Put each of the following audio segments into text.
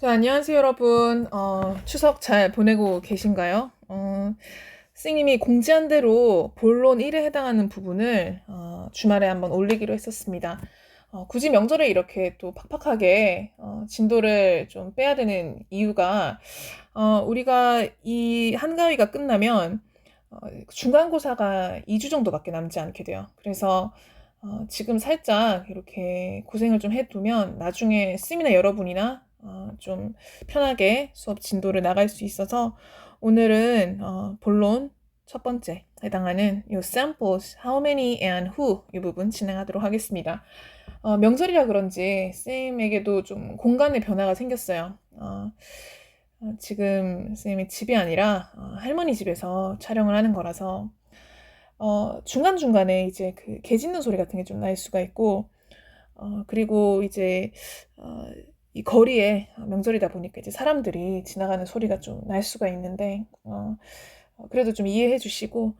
자, 안녕하세요, 여러분. 추석 잘 보내고 계신가요? 선생님이 공지한 대로 본론 1에 해당하는 부분을 주말에 한번 올리기로 했었습니다. 굳이 명절에 이렇게 또 팍팍하게 진도를 좀 빼야 되는 이유가 우리가 이 한가위가 끝나면 어, 중간고사가 2주 정도밖에 남지 않게 돼요. 그래서 지금 살짝 이렇게 고생을 좀 해두면 나중에 쌤이나 여러분이나 좀 편하게 수업 진도를 나갈 수 있어서 오늘은 본론 첫 번째 해당하는 요 samples, how many and who 이 부분 진행하도록 하겠습니다. 명절이라 그런지 쌤에게도 좀 공간의 변화가 생겼어요. 지금 선생님이 집이 아니라 할머니 집에서 촬영을 하는 거라서 중간중간에 이제 그 개 짖는 소리 같은 게 좀 날 수가 있고 그리고 이제 이 거리에 명절이다 보니까 이제 사람들이 지나가는 소리가 좀 날 수가 있는데 그래도 좀 이해해 주시고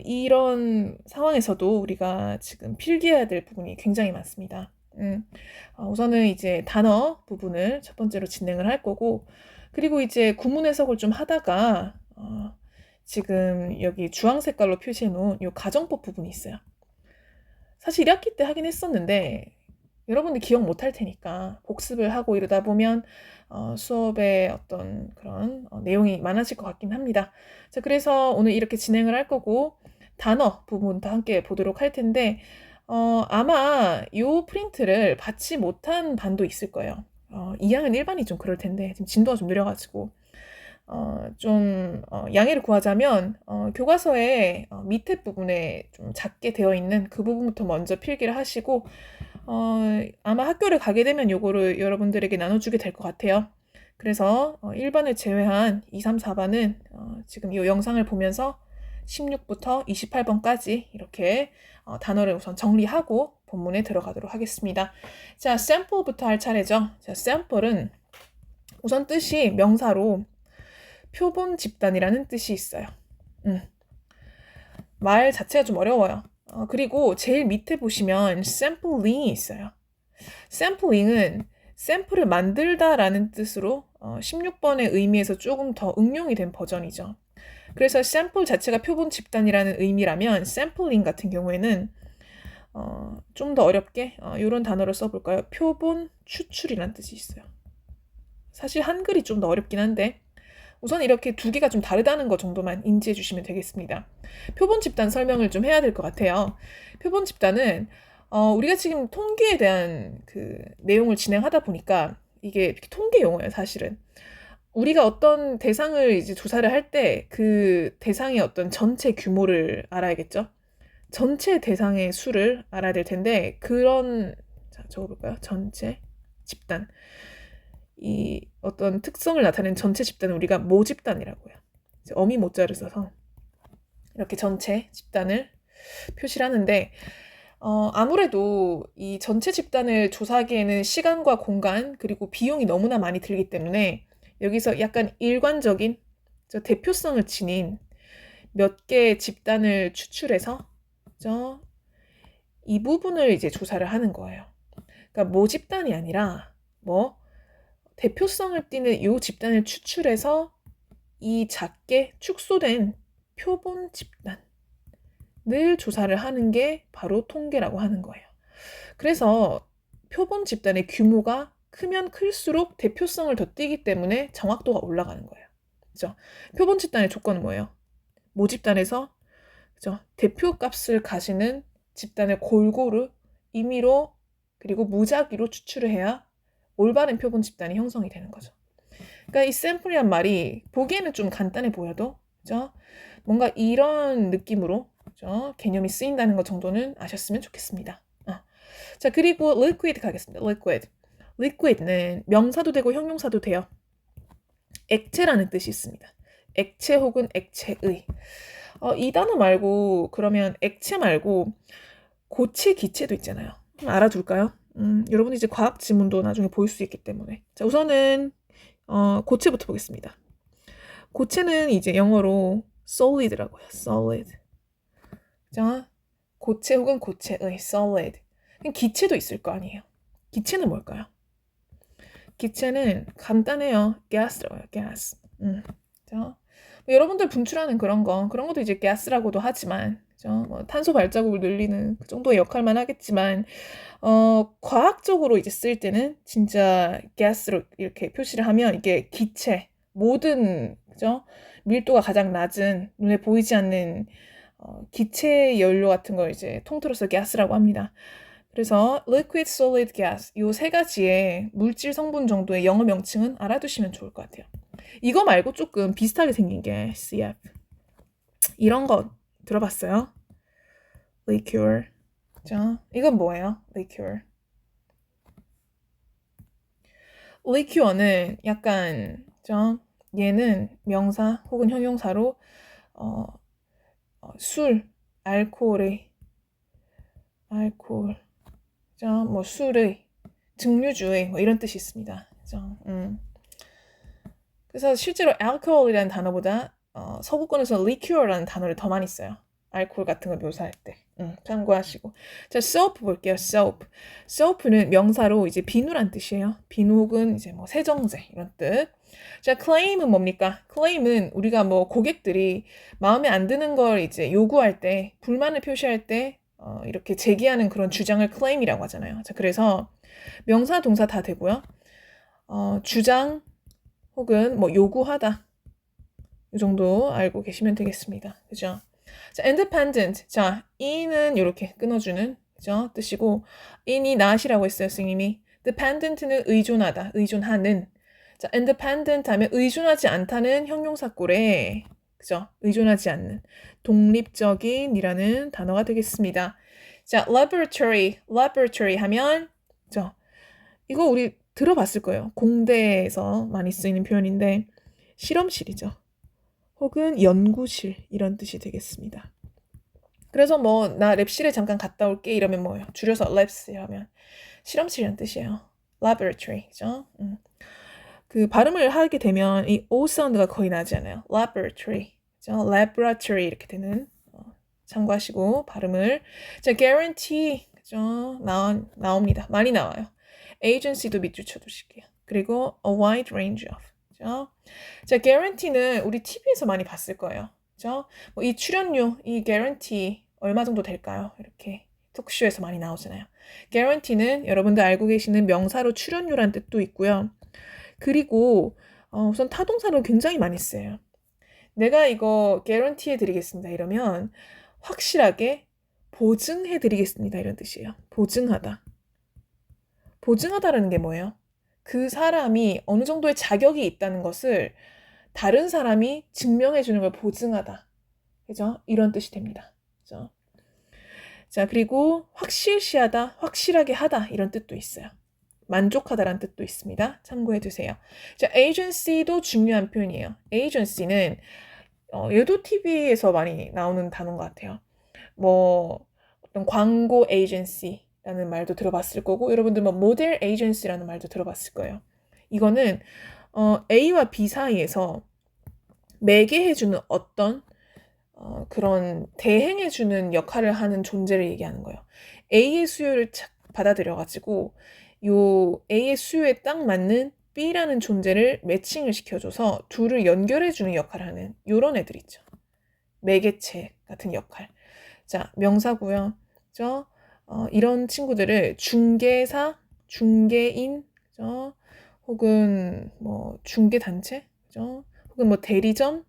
이런 상황에서도 우리가 지금 필기해야 될 부분이 굉장히 많습니다. 우선은 이제 단어 부분을 첫 번째로 진행을 할 거고 그리고 이제 구문 해석을 좀 하다가 지금 여기 주황 색깔로 표시해 놓은 이 가정법 부분이 있어요. 사실 1학기 때 하긴 했었는데 여러분들 기억 못 할 테니까 복습을 하고 이러다 보면 수업에 어떤 그런 내용이 많아질 것 같긴 합니다. 자, 그래서 오늘 이렇게 진행을 할 거고 단어 부분도 함께 보도록 할 텐데 아마 이 프린트를 받지 못한 반도 있을 거예요. 2학년 일반이 좀 그럴 텐데 지금 진도가 좀 느려가지고 좀 양해를 구하자면 교과서의 밑에 부분에 좀 작게 되어 있는 그 부분부터 먼저 필기를 하시고 아마 학교를 가게 되면 요거를 여러분들에게 나눠주게 될 것 같아요. 그래서 1반을 제외한 2, 3, 4반은 지금 이 영상을 보면서 16부터 28번까지 이렇게 단어를 우선 정리하고 본문에 들어가도록 하겠습니다. 자, 샘플부터 할 차례죠. 자, 샘플은 우선 뜻이 명사로 표본 집단이라는 뜻이 있어요. 말 자체가 좀 어려워요. 그리고 제일 밑에 보시면 샘플링이 있어요. 샘플링은 샘플을 만들다라는 뜻으로 16번의 의미에서 조금 더 응용이 된 버전이죠. 그래서 샘플 자체가 표본 집단이라는 의미라면 샘플링 같은 경우에는 좀 더 어렵게 이런 단어를 써볼까요? 표본 추출이라는 뜻이 있어요. 사실 한글이 좀 더 어렵긴 한데 우선 이렇게 두 개가 좀 다르다는 것 정도만 인지해 주시면 되겠습니다. 표본 집단 설명을 좀 해야 될 것 같아요. 표본 집단은 우리가 지금 통계에 대한 그 내용을 진행하다 보니까 이게 통계 용어예요, 사실은. 우리가 어떤 대상을 이제 조사를 할 때 그 대상의 어떤 전체 규모를 알아야겠죠? 전체 대상의 수를 알아야 될 텐데 자, 적어볼까요? 전체 집단. 이 어떤 특성을 나타내는 전체 집단을 우리가 모집단이라고 해요. 어미 모자를 써서 이렇게 전체 집단을 표시를 하는데 아무래도 이 전체 집단을 조사하기에는 시간과 공간 그리고 비용이 너무나 많이 들기 때문에 여기서 약간 일관적인 대표성을 지닌 몇 개의 집단을 추출해서 이 부분을 이제 조사를 하는 거예요. 그러니까 모집단이 아니라 뭐 대표성을 띠는 이 집단을 추출해서 이 작게 축소된 표본 집단을 조사를 하는 게 바로 통계라고 하는 거예요. 그래서 표본 집단의 규모가 크면 클수록 대표성을 더 띠기 때문에 정확도가 올라가는 거예요. 그죠? 표본 집단의 조건은 뭐예요? 모집단에서 그죠? 대표 값을 가지는 집단을 골고루 임의로 그리고 무작위로 추출을 해야 올바른 표본 집단이 형성이 되는 거죠. 그러니까 이 샘플이란 말이 보기에는 좀 간단해 보여도 그죠? 뭔가 이런 느낌으로 그죠? 개념이 쓰인다는 것 정도는 아셨으면 좋겠습니다. 자, 그리고 liquid 가겠습니다. liquid. liquid는 명사도 되고 형용사도 돼요. 액체라는 뜻이 있습니다. 액체 혹은 액체의. 이 단어 말고 그러면 액체 말고 고체, 기체도 있잖아요. 알아둘까요? 여러분 이제 과학 지문도 나중에 보일 수 있기 때문에. 자, 우선은 고체부터 보겠습니다. 고체는 이제 영어로 solid라고 해요. solid. 자, 고체 혹은 고체의 solid. 기체도 있을 거 아니에요. 기체는 뭘까요? 기체는 간단해요. gas라고요. gas. 자, 여러분들 분출하는 그런 것도 이제 gas라고도 하지만, 그죠? 뭐 탄소 발자국을 늘리는 그 정도의 역할만 하겠지만, 과학적으로 이제 쓸 때는 진짜 gas로 이렇게 표시를 하면 이게 기체, 모든, 그죠? 밀도가 가장 낮은, 눈에 보이지 않는 기체 연료 같은 걸 이제 통틀어서 gas라고 합니다. 그래서 liquid, solid, gas 요 세 가지의 물질 성분 정도의 영어 명칭은 알아두시면 좋을 것 같아요. 이거 말고 조금 비슷하게 생긴 게 CF. 이런 거 들어봤어요? liqueur. 자, 이건 뭐예요? liqueur. liqueur는 약간 얘는 명사 혹은 형용사로 술, 알코올, 뭐 술의, 증류주의 뭐 이런 뜻이 있습니다. 그래서 실제로 alcohol이라는 단어보다 서구권에서 liqueur라는 단어를 더 많이 써요. 알코올 같은 거 묘사할 때. 참고하시고. 자, soap 볼게요. soap. soap는 명사로 이제 비누란 뜻이에요. 비누 혹은 이제 뭐 세정제 이런 뜻. 자, claim은 뭡니까? claim은 우리가 뭐 고객들이 마음에 안 드는 걸 이제 요구할 때, 불만을 표시할 때 이렇게 제기하는 그런 주장을 claim이라고 하잖아요. 자, 그래서 명사, 동사 다 되고요. 주장 혹은 뭐 요구하다. 이 정도 알고 계시면 되겠습니다. 그죠? 자, independent. 자, in은 이렇게 끊어주는 그죠? 뜻이고 in이 not이라고 했어요, 선생님이. dependent는 의존하다, 의존하는. 자, independent 하면 의존하지 않다는 형용사꼴에 그죠? 의존하지 않는 독립적인이라는 단어가 되겠습니다. 자, laboratory 하면 그죠? 이거 우리 들어봤을 거예요. 공대에서 많이 쓰이는 표현인데 실험실이죠. 혹은 연구실 이런 뜻이 되겠습니다. 그래서 뭐 나 랩실에 잠깐 갔다 올게 이러면 뭐예요? 줄여서 labs 하면 실험실이란 뜻이에요. laboratory죠. 그 발음을 하게 되면 이 O 사운드가 거의 나지 않아요. laboratory, laboratory 이렇게 되는 참고하시고 발음을. 자, guarantee 그죠? 나옵니다. 많이 나와요. agency도 밑줄 쳐두실게요. 그리고 a wide range of 그죠? 자, guarantee는 우리 TV에서 많이 봤을 거예요. 그죠? 뭐 이 출연료, 이 guarantee 얼마 정도 될까요? 이렇게 톡쇼에서 많이 나오잖아요. guarantee는 여러분들 알고 계시는 명사로 출연료란 뜻도 있고요. 그리고 우선 타동사로 굉장히 많이 쓰여요. 내가 이거 guarantee 해드리겠습니다. 이러면 확실하게 보증해드리겠습니다. 이런 뜻이에요. 보증하다. 보증하다라는 게 뭐예요? 그 사람이 어느 정도의 자격이 있다는 것을 다른 사람이 증명해 주는 걸 보증하다. 그죠? 이런 뜻이 됩니다. 그죠? 자, 그리고 확실시하다, 확실하게 하다 이런 뜻도 있어요. 만족하다라는 뜻도 있습니다. 참고해 두세요. 자, agency도 중요한 표현이에요. agency는 얘도 TV에서 많이 나오는 단어인 것 같아요. 뭐 어떤 광고 에이전시라는 말도 들어봤을 거고 여러분들 뭐 모델 에이전시라는 말도 들어봤을 거예요. 이거는 A와 B 사이에서 매개해주는 어떤 그런 대행해주는 역할을 하는 존재를 얘기하는 거예요. A의 수요를 받아들여가지고 요 A의 수요에 딱 맞는 B라는 존재를 매칭을 시켜줘서 둘을 연결해주는 역할을 하는 요런 애들 있죠. 매개체 같은 역할. 자, 명사고요. 그죠? 이런 친구들을 중개사, 중개인, 그죠? 혹은 뭐 중개단체, 그죠? 혹은 뭐 대리점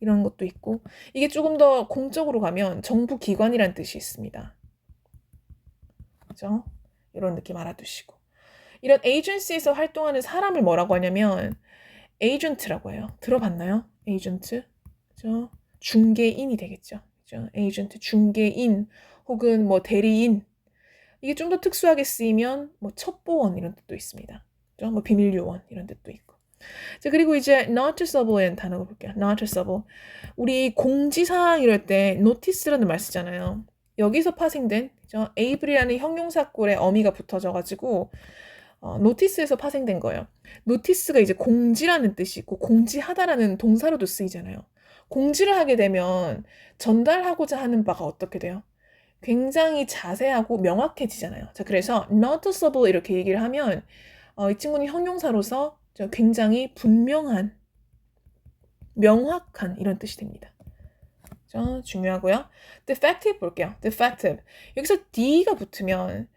이런 것도 있고 이게 조금 더 공적으로 가면 정부 기관이란 뜻이 있습니다. 그죠? 이런 느낌 알아두시고 이런 에이전시에서 활동하는 사람을 뭐라고 하냐면 에이전트라고 해요. 들어봤나요? 에이전트, 그죠? 중개인이 되겠죠. 그죠? 에이전트, 중개인 혹은 뭐 대리인 이게 좀 더 특수하게 쓰이면 뭐 첩보원 이런 뜻도 있습니다. 그죠? 뭐 비밀요원 이런 뜻도 있고. 자, 그리고 이제 noticeable이라는 단어를 볼게요. noticeable. 우리 공지사항 이럴 때 notice라는 말 쓰잖아요. 여기서 파생된 그죠? able이라는 형용사꼴에 어미가 붙어져가지고 notice에서 파생된 거예요. notice가 이제 공지라는 뜻이 있고 공지하다라는 동사로도 쓰이잖아요. 공지를 하게 되면 전달하고자 하는 바가 어떻게 돼요? 굉장히 자세하고 명확해지잖아요. 자, 그래서 noticeable 이렇게 얘기를 하면 이 친구는 형용사로서 굉장히 분명한, 명확한 이런 뜻이 됩니다. 중요하고요. defective 볼게요. defective. 여기서 D가 붙으면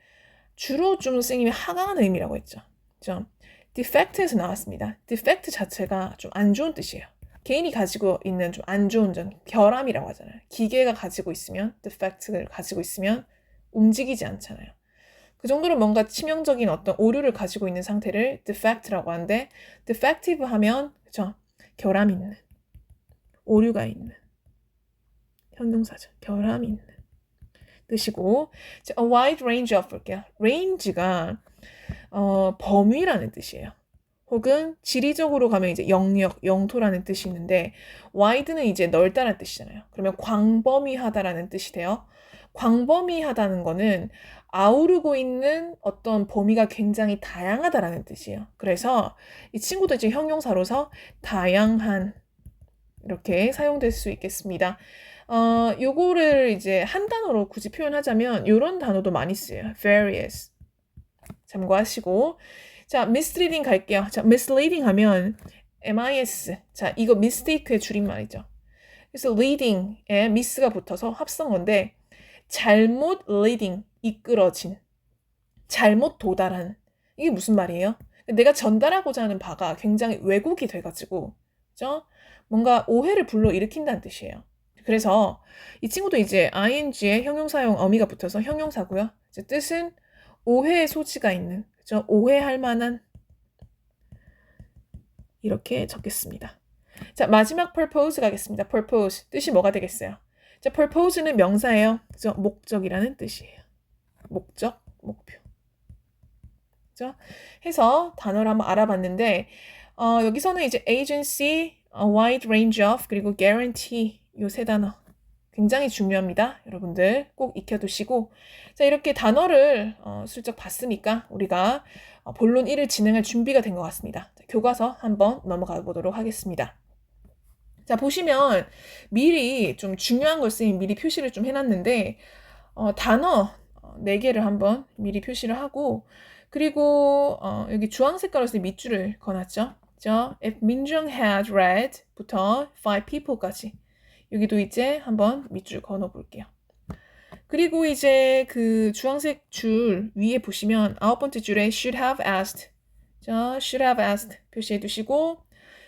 주로 좀 선생님이 하강한 의미라고 했죠. defect에서 나왔습니다. defect 자체가 좀 안 좋은 뜻이에요. 개인이 가지고 있는 좀 안 좋은 점, 결함이라고 하잖아요. 기계가 가지고 있으면, defect를 가지고 있으면 움직이지 않잖아요. 그 정도로 뭔가 치명적인 어떤 오류를 가지고 있는 상태를 defect라고 하는데, defective 하면 결함 있는, 오류가 있는 형용사죠. 결함 있는 뜻이고, a wide range of 볼게요. range가 범위라는 뜻이에요. 혹은 지리적으로 가면 이제 영역, 영토라는 뜻이 있는데 wide는 이제 넓다라는 뜻이잖아요. 그러면 광범위하다라는 뜻이 돼요. 광범위하다는 거는 아우르고 있는 어떤 범위가 굉장히 다양하다라는 뜻이에요. 그래서 이 친구도 이제 형용사로서 다양한 이렇게 사용될 수 있겠습니다. 요거를 이제 한 단어로 굳이 표현하자면 이런 단어도 많이 쓰여요. various. 참고하시고. 자, misleading 갈게요. 자, misleading 하면 MIS. 자, 이거 mistake의 줄임말이죠. 그래서 leading에 miss가 붙어서 합성 건데 잘못 leading, 이끌어진, 잘못 도달한. 이게 무슨 말이에요? 내가 전달하고자 하는 바가 굉장히 왜곡이 돼가지고 그죠? 뭔가 오해를 불러일으킨다는 뜻이에요. 그래서 이 친구도 이제 ing에 형용사용 어미가 붙어서 형용사고요. 이제 뜻은 오해의 소지가 있는, 그죠? 오해할 만한 이렇게 적겠습니다. 자, 마지막 purpose 가겠습니다. purpose 뜻이 뭐가 되겠어요? 자, purpose는 명사예요. 그죠? 목적이라는 뜻이에요. 목적, 목표. 그죠? 해서 단어를 한번 알아봤는데 여기서는 이제 agency, wide range of, 그리고 guarantee 요 세 단어 굉장히 중요합니다. 여러분들 꼭 익혀두시고 자 이렇게 단어를 슬쩍 봤으니까 우리가 본론 1을 진행할 준비가 된 것 같습니다. 자, 교과서 한번 넘어가 보도록 하겠습니다. 자 보시면 미리 좀 중요한 걸 쓰인 미리 표시를 좀 해놨는데 단어 4개를 한번 미리 표시를 하고 그리고 여기 주황 색깔로 쓴 밑줄을 그어놨죠. If 민정 had read 부터 5 people까지 여기도 이제 한번 밑줄 그어 볼게요. 그리고 이제 그 주황색 줄 위에 보시면 9번째 줄에 should have asked should have asked 표시해 두시고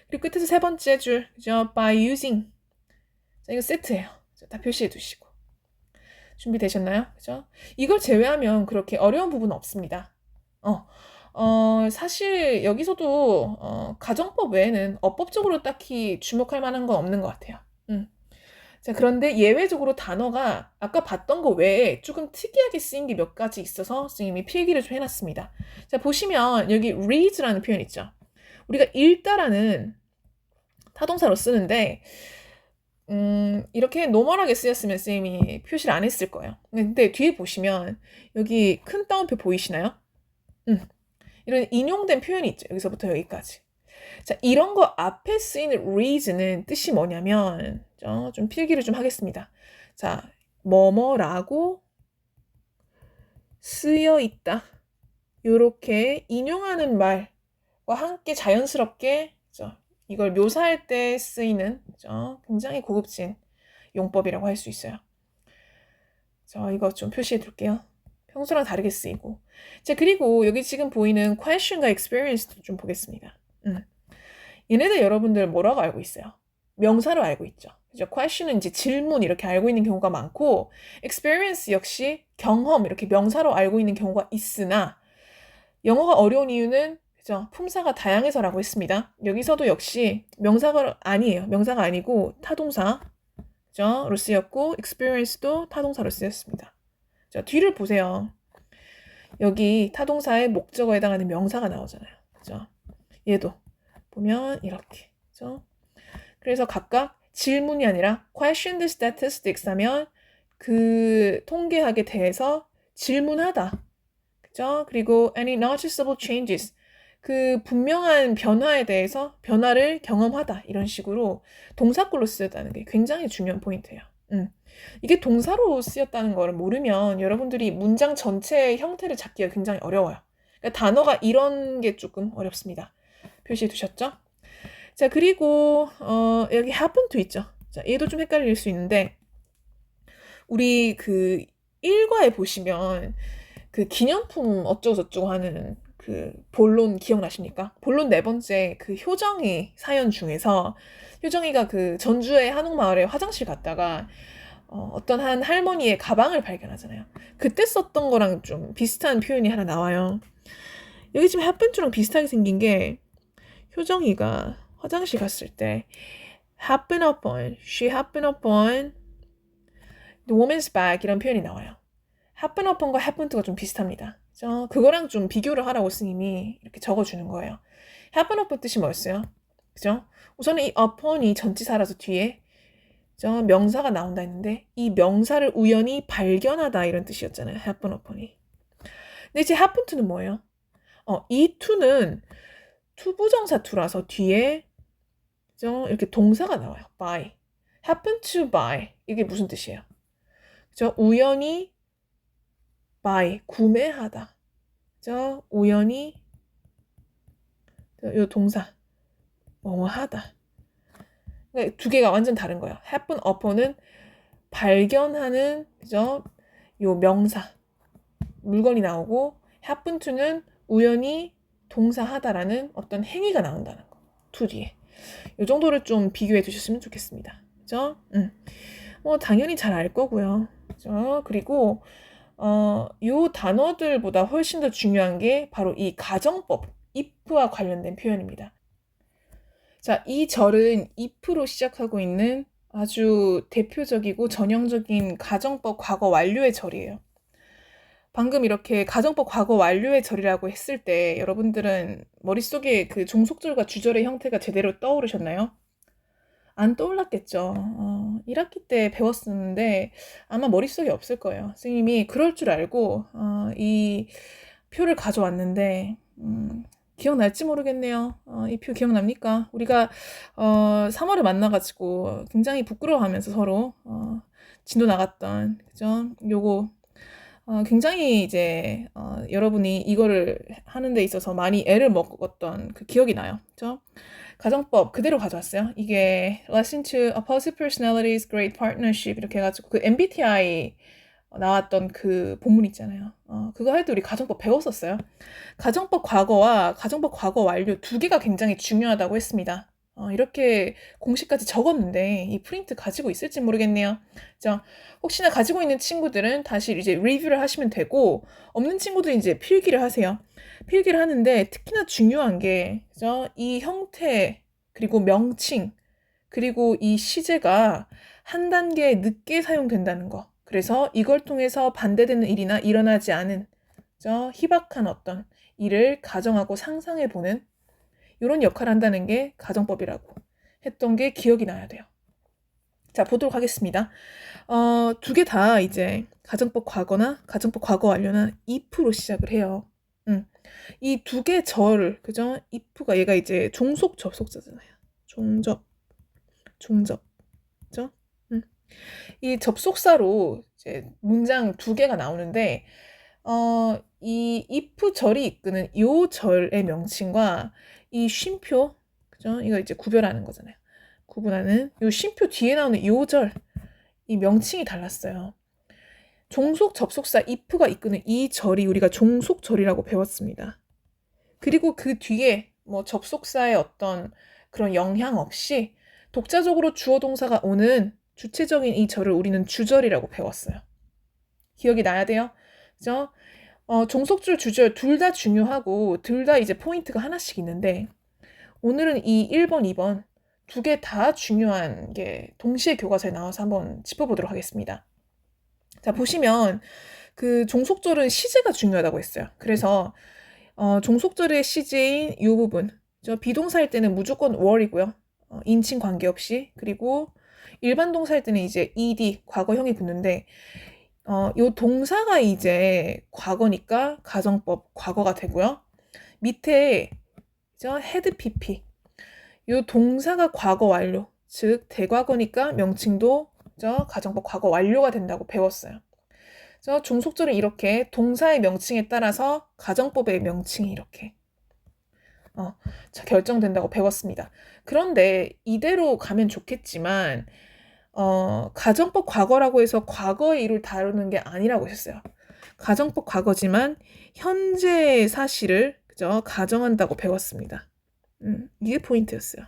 그리고 끝에서 3번째 줄 by using 자, 이거 세트예요. 다 표시해 두시고 준비되셨나요? 그죠? 이걸 제외하면 그렇게 어려운 부분은 없습니다. 사실 여기서도 가정법 외에는 어법적으로 딱히 주목할 만한 건 없는 것 같아요. 자, 그런데 예외적으로 단어가 아까 봤던 거 외에 조금 특이하게 쓰인 게 몇 가지 있어서 선생님이 필기를 좀 해놨습니다. 자, 보시면 여기 reads라는 표현 있죠. 우리가 읽다라는 타동사로 쓰는데 이렇게 노멀하게 쓰였으면 선생님이 표시를 안 했을 거예요. 근데 뒤에 보시면 여기 큰 따옴표 보이시나요? 이런 인용된 표현이 있죠. 여기서부터 여기까지. 자, 이런 거 앞에 쓰이는 reads는 뜻이 뭐냐면 좀 필기를 좀 하겠습니다. 자, 뭐뭐라고 쓰여 있다. 요렇게 인용하는 말과 함께 자연스럽게 이걸 묘사할 때 쓰이는 굉장히 고급진 용법이라고 할 수 있어요. 자, 이거 좀 표시해 둘게요. 평소랑 다르게 쓰이고. 자, 그리고 여기 지금 보이는 question과 experience도 좀 보겠습니다. 얘네들 여러분들 뭐라고 알고 있어요? 명사로 알고 있죠. 그죠? question은 이제 질문 이렇게 알고 있는 경우가 많고 experience 역시 경험 이렇게 명사로 알고 있는 경우가 있으나 영어가 어려운 이유는 그죠? 품사가 다양해서라고 했습니다. 여기서도 역시 명사가 아니에요. 명사가 아니고 타동사 로 쓰였고 experience도 타동사로 쓰였습니다. 자, 뒤를 보세요. 여기 타동사의 목적어에 해당하는 명사가 나오잖아요. 그죠? 얘도 보면 이렇게. 그죠? 그래서 각각 질문이 아니라 question the statistics 하면 그 통계학에 대해서 질문하다. 그죠? 그리고 any noticeable changes. 그 분명한 변화에 대해서 변화를 경험하다. 이런 식으로 동사꼴로 쓰였다는 게 굉장히 중요한 포인트예요. 이게 동사로 쓰였다는 걸 모르면 여러분들이 문장 전체의 형태를 잡기가 굉장히 어려워요. 그러니까 단어가 이런 게 조금 어렵습니다. 표시해 두셨죠? 자, 그리고 여기 happen to 있죠. 자, 얘도 좀 헷갈릴 수 있는데 우리 그 1과에 보시면 그 기념품 어쩌고저쩌고 하는 그 본론 기억나십니까? 본론 4번째 그 효정이 사연 중에서 효정이가 그 전주의 한옥마을에 화장실 갔다가 어떤 한 할머니의 가방을 발견하잖아요. 그때 썼던 거랑 좀 비슷한 표현이 하나 나와요. 여기 지금 happen to랑 비슷하게 생긴 게 효정이가 화장실 갔을 때 she happened upon the woman's bag 이런 표현이 나와요. happen upon과 happen to가 좀 비슷합니다. 그거랑 좀 비교를 하라고 스님이 이렇게 적어주는 거예요. happen upon 뜻이 뭐였어요? 그죠? 우선은 이 upon이 전치사라서 뒤에 명사가 나온다 했는데 이 명사를 우연히 발견하다 이런 뜻이었잖아요. happen upon이. 근데 이제 happen to는 뭐예요? 이 to는 투부정사 to라서 뒤에 이렇게 동사가 나와요. by. happen to by. 이게 무슨 뜻이에요? 그죠? 우연히 buy. 구매하다. 그죠? 우연히 요 동사. 뭐뭐 하다. 그러니까 두 개가 완전 다른 거예요. happen upon은 발견하는 그죠? 요 명사. 물건이 나오고 happen to는 우연히 동사하다라는 어떤 행위가 나온다는 거. to 뒤에. 이 정도를 좀 비교해 두셨으면 좋겠습니다. 그죠? 당연히 잘 알 거고요. 그죠? 그리고 요 단어들보다 훨씬 더 중요한 게 바로 이 가정법, if와 관련된 표현입니다. 자, 이 절은 if로 시작하고 있는 아주 대표적이고 전형적인 가정법 과거 완료의 절이에요. 방금 이렇게 가정법 과거 완료의 절이라고 했을 때 여러분들은 머릿속에 그 종속절과 주절의 형태가 제대로 떠오르셨나요? 안 떠올랐겠죠. 1학기 때 배웠었는데 아마 머릿속에 없을 거예요. 선생님이 그럴 줄 알고 이 표를 가져왔는데 기억날지 모르겠네요. 이 표 기억납니까? 우리가 3월에 만나가지고 굉장히 부끄러워하면서 서로 진도 나갔던 그죠? 요거 굉장히 이제 여러분이 이거를 하는 데 있어서 많이 애를 먹었던 그 기억이 나요. 그죠? 가정법 그대로 가져왔어요. 이게 Lesson to Opposite Personalities Great Partnership 이렇게 해가지고 그 MBTI 나왔던 그 본문 있잖아요. 그거 할 때 우리 가정법 배웠었어요. 가정법 과거와 가정법 과거 완료 두 개가 굉장히 중요하다고 했습니다. 이렇게 공식까지 적었는데 이 프린트 가지고 있을지 모르겠네요. 자, 혹시나 가지고 있는 친구들은 다시 이제 리뷰를 하시면 되고 없는 친구들은 이제 필기를 하세요. 필기를 하는데 특히나 중요한 게 그죠? 이 형태 그리고 명칭 그리고 이 시제가 한 단계 늦게 사용된다는 거. 그래서 이걸 통해서 반대되는 일이나 일어나지 않은 희박한 어떤 일을 가정하고 상상해 보는 이런 역할을 한다는 게 가정법이라고 했던 게 기억이 나야 돼요. 자, 보도록 하겠습니다. 두 개 다 이제 가정법 과거나 가정법 과거 완료나 if로 시작을 해요. 이 두 개 절, 그죠? if가 얘가 이제 종속 접속사잖아요. 종접, 그죠? 이 접속사로 이제 문장 두 개가 나오는데, 이 if 절이 이끄는 요 절의 명칭과 이 쉼표, 그죠? 이거 이제 구별하는 거잖아요. 구분하는 요 쉼표 뒤에 나오는 요 절, 이 명칭이 달랐어요. 종속 접속사 if가 이끄는 이 절이 우리가 종속절이라고 배웠습니다. 그리고 그 뒤에 뭐 접속사의 어떤 그런 영향 없이 독자적으로 주어 동사가 오는 주체적인 이 절을 우리는 주절이라고 배웠어요. 기억이 나야 돼요. 그죠? 종속절, 주절 둘 다 중요하고 둘 다 이제 포인트가 하나씩 있는데 오늘은 이 1번, 2번 두 개 다 중요한 게 동시에 교과서에 나와서 한번 짚어보도록 하겠습니다. 자, 보시면 그 종속절은 시제가 중요하다고 했어요. 그래서 종속절의 시제인 이 부분, 비동사일 때는 무조건 were이고요. 인칭 관계없이. 그리고 일반 동사일 때는 이제 ed, 과거형이 붙는데 요 동사가 이제 과거니까 가정법 과거가 되고요. 밑에 head pp, 요 동사가 과거 완료, 즉 대과거니까 명칭도 가정법 과거 완료가 된다고 배웠어요. 그래서 종속절은 이렇게 동사의 명칭에 따라서 가정법의 명칭이 이렇게 결정된다고 배웠습니다. 그런데 이대로 가면 좋겠지만 가정법 과거라고 해서 과거의 일을 다루는 게 아니라고 했어요. 가정법 과거지만 현재의 사실을 그죠? 가정한다고 배웠습니다. 이게 포인트였어요.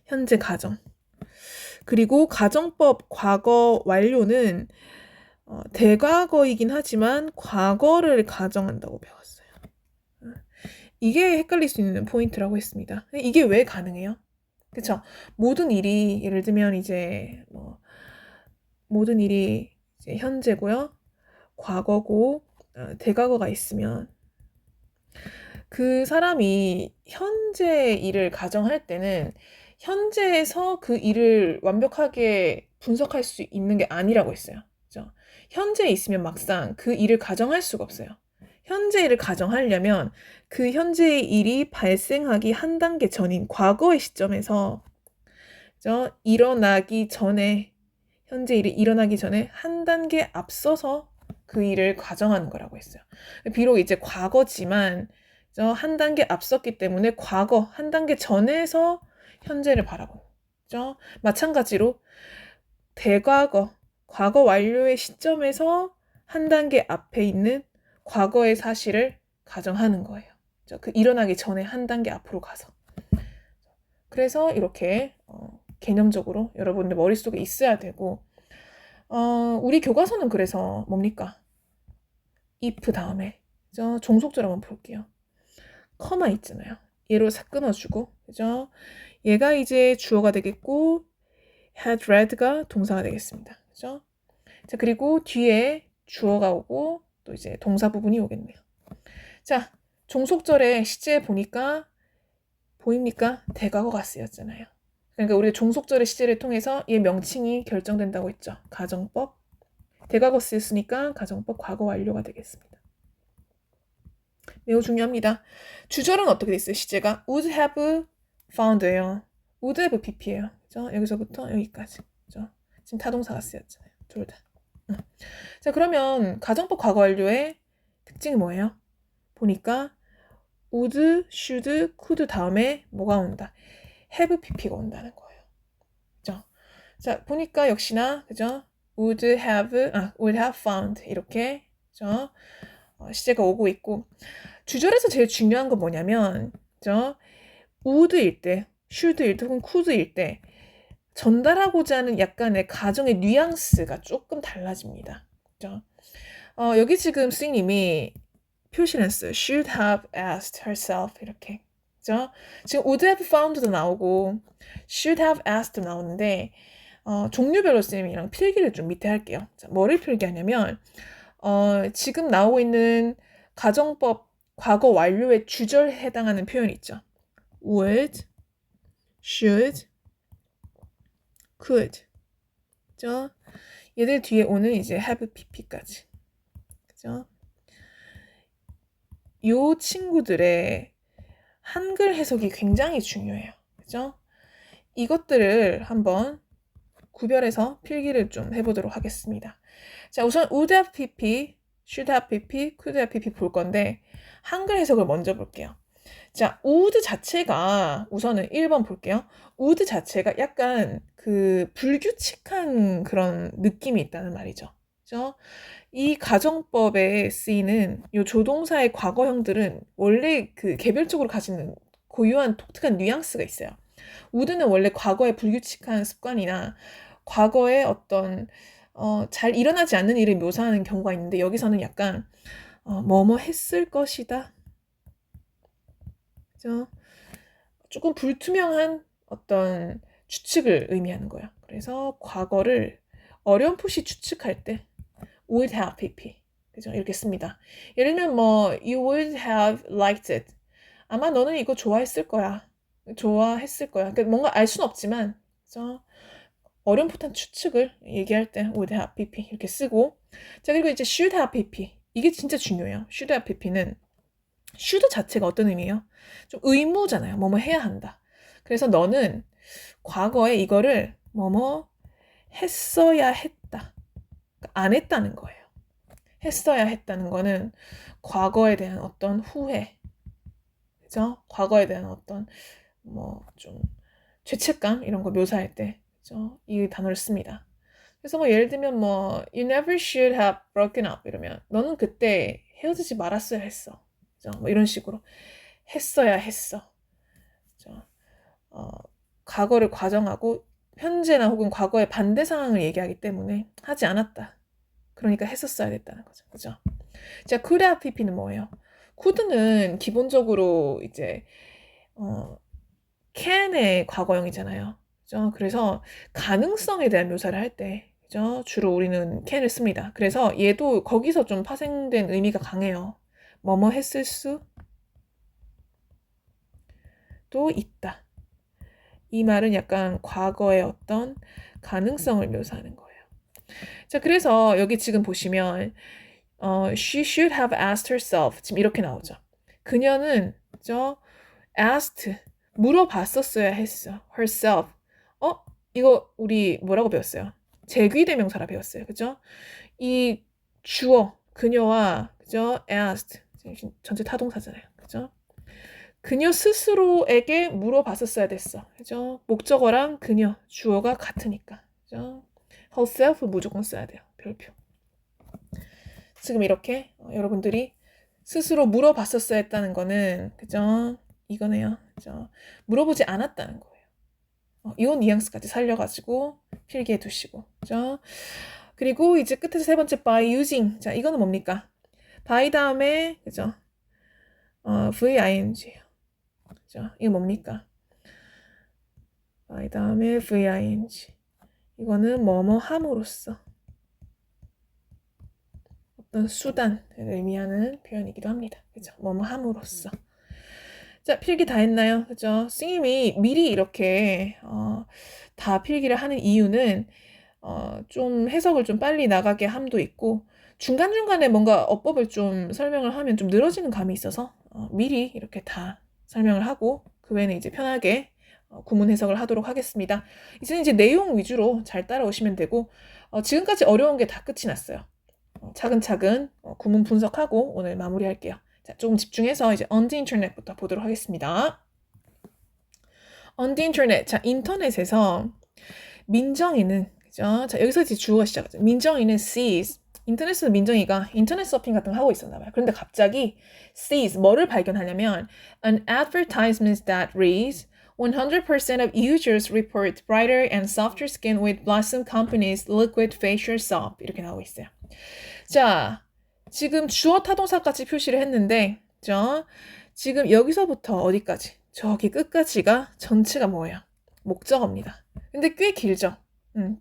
현재 가정. 그리고 가정법 과거 완료는 대과거이긴 하지만 과거를 가정한다고 배웠어요. 이게 헷갈릴 수 있는 포인트라고 했습니다. 이게 왜 가능해요? 그쵸? 모든 일이 예를 들면 이제 모든 일이 이제 현재고요. 과거고 대과거가 있으면 그 사람이 현재 일을 가정할 때는 현재에서 그 일을 완벽하게 분석할 수 있는 게 아니라고 했어요. 그죠? 현재에 있으면 막상 그 일을 가정할 수가 없어요. 현재 일을 가정하려면 그 현재의 일이 발생하기 한 단계 전인 과거의 시점에서 그죠? 일어나기 전에 현재 일이 일어나기 전에 한 단계 앞서서 그 일을 가정하는 거라고 했어요. 비록 이제 과거지만 한 단계 앞섰기 때문에 과거 한 단계 전에서 현재를 바라보는 거죠. 마찬가지로 대과거, 과거 완료의 시점에서 한 단계 앞에 있는 과거의 사실을 가정하는 거예요. 그 일어나기 전에 한 단계 앞으로 가서. 그래서 이렇게 개념적으로 여러분들 머릿속에 있어야 되고 우리 교과서는 그래서 뭡니까? if 다음에 종속절 한번 볼게요. 커마 있잖아요. 얘로 싹 끊어주고 그죠? 얘가 이제 주어가 되겠고 had read가 동사가 되겠습니다. 그죠? 자, 그리고 뒤에 주어가 오고 또 이제 동사 부분이 오겠네요. 자, 종속절의 시제 보니까 보입니까? 대과거가 쓰였잖아요. 그러니까 우리 종속절의 시제를 통해서 얘 명칭이 결정된다고 했죠. 가정법. 대과거 쓰였으니까 가정법 과거 완료가 되겠습니다. 매우 중요합니다. 주절은 어떻게 돼 있어요? 시제가 would have found예요. would have pp예요. 그죠? 여기서부터 여기까지. 그죠? 지금 타동사가 쓰였잖아요. 둘 다. 자, 그러면 가정법 과거 완료의 특징이 뭐예요? 보니까 would, should, could 다음에 뭐가 온다? have pp가 온다는 거예요. 그죠? 자, 보니까 역시나 그죠? would have found 이렇게 그죠? 시제가 오고 있고 주절에서 제일 중요한 건 뭐냐면 그죠? would일 때, should일 때 혹은 could일 때 전달하고자 하는 약간의 가정의 뉘앙스가 조금 달라집니다. 그죠? 여기 지금 스님이 표시를 했어요. should have asked herself 이렇게. 그죠? 지금 would have found도 나오고 should have asked도 나오는데 종류별로 쌤이랑 필기를 좀 밑에 할게요. 자, 뭐를 필기하냐면 지금 나오고 있는 가정법 과거 완료의 주절에 해당하는 표현이 있죠. would, should, could. 그죠? 얘들 뒤에 오는 이제 have pp까지. 그죠? 요 친구들의 한글 해석이 굉장히 중요해요. 그죠? 이것들을 한번 구별해서 필기를 좀 해보도록 하겠습니다. 자, 우선 would have pp, should have pp, could have pp 볼 건데 한글 해석을 먼저 볼게요. 자, would 자체가 우선은 1번 볼게요. would 자체가 약간 그 불규칙한 그런 느낌이 있다는 말이죠. 그죠? 이 가정법에 쓰이는 이 조동사의 과거형들은 원래 그 개별적으로 가지는 고유한 독특한 뉘앙스가 있어요. would는 원래 과거의 불규칙한 습관이나 과거에 어떤 잘 일어나지 않는 일을 묘사하는 경우가 있는데 여기서는 약간 뭐뭐 했을 것이다. 그죠? 조금 불투명한 어떤 추측을 의미하는 거예요. 그래서 과거를 어렴풋이 추측할 때 would have pp. 그죠? 이렇게 씁니다. 예를 들면 you would have liked it. 아마 너는 이거 좋아했을 거야. 좋아했을 거야. 그러니까 뭔가 알 수는 없지만 그죠? 어렴풋한 추측을 얘기할 때 would have pp 이렇게 쓰고 자 그리고 이제 should have pp 이게 진짜 중요해요. should have pp는 should 자체가 어떤 의미예요? 좀 의무잖아요. 뭐뭐 해야 한다. 그래서 너는 과거에 이거를 뭐뭐 했어야 했다. 안 했다는 거예요. 했어야 했다는 거는 과거에 대한 어떤 후회, 그죠? 과거에 대한 어떤 뭐 좀 죄책감 이런 거 묘사할 때, 그죠? 이 단어를 씁니다. 그래서 뭐 예를 들면 뭐 you never should have broken up 이러면 너는 그때 헤어지지 말았어야 했어. 그죠? 뭐 이런 식으로 했어야 했어. 그죠? 과거를 과정하고 현재나 혹은 과거의 반대 상황을 얘기하기 때문에 하지 않았다. 그러니까 했었어야 됐다는 거죠. 그죠? 자, could have pp는 뭐예요? could는 기본적으로 이제 can의 과거형이잖아요. 그죠? 그래서 가능성에 대한 묘사를 할 때, 그죠? 주로 우리는 can을 씁니다. 그래서 얘도 거기서 좀 파생된 의미가 강해요. 뭐뭐 했을 수도 있다. 이 말은 약간 과거의 어떤 가능성을 묘사하는 거예요. 자, 그래서 여기 지금 보시면 she should have asked herself 지금 이렇게 나오죠. 그녀는 asked 물어봤었어야 했어. herself. 이거 우리 뭐라고 배웠어요? 제귀대명사라 배웠어요. 그죠? 이 주어 그녀와 그죠? asked 전체 타동사잖아요. 그죠? 그녀 스스로에게 물어봤었어야 됐어. 그죠? 목적어랑 그녀 주어가 같으니까. 그죠? herself 무조건 써야 돼요. 별표. 지금 이렇게 여러분들이 스스로 물어봤었어야 했다는 거는 그죠? 이거네요. 그죠? 물어보지 않았다는 거예요. 이 뉘앙스까지 살려가지고 필기해 두시고 그죠? 그리고 이제 끝에서 세 번째 by using. 자, 이거는 뭡니까? by 다음에 그죠? VING예요. 그죠? 이거 뭡니까? by 다음에 VING. 이거는 뭐뭐 함으로써 어떤 수단을 의미하는 표현이기도 합니다. 그죠? 뭐뭐 함으로써. 자, 필기 다 했나요? 그죠? 선생님이 미리 이렇게 다 필기를 하는 이유는 좀 해석을 좀 빨리 나가게 함도 있고 중간중간에 뭔가 어법을 좀 설명을 하면 좀 늘어지는 감이 있어서 미리 이렇게 다 설명을 하고 그 외에는 이제 편하게 구문 해석을 하도록 하겠습니다. 이제는 이제 내용 위주로 잘 따라오시면 되고 지금까지 어려운 게 다 끝이 났어요. 차근차근 구문 분석하고 오늘 마무리할게요. 자, 조금 집중해서 이제 on the internet부터 보도록 하겠습니다. on the internet. 자, 인터넷에서 민정이는 그죠? 자, 여기서 이제 주어가 시작하죠. 민정이는 sees. 인터넷에서 민정이가 인터넷 서핑 같은 거 하고 있었나 봐요. 그런데 갑자기 sees 뭐를 발견하냐면 an advertisement that reads 100% of users report brighter and softer skin with Blossom Company's liquid facial soap 이렇게 나오고 있어요. 자, 지금 주어 타동사까지 표시를 했는데 그죠? 지금 여기서부터 어디까지? 저기 끝까지가 전체가 뭐예요? 목적어입니다. 근데 꽤 길죠?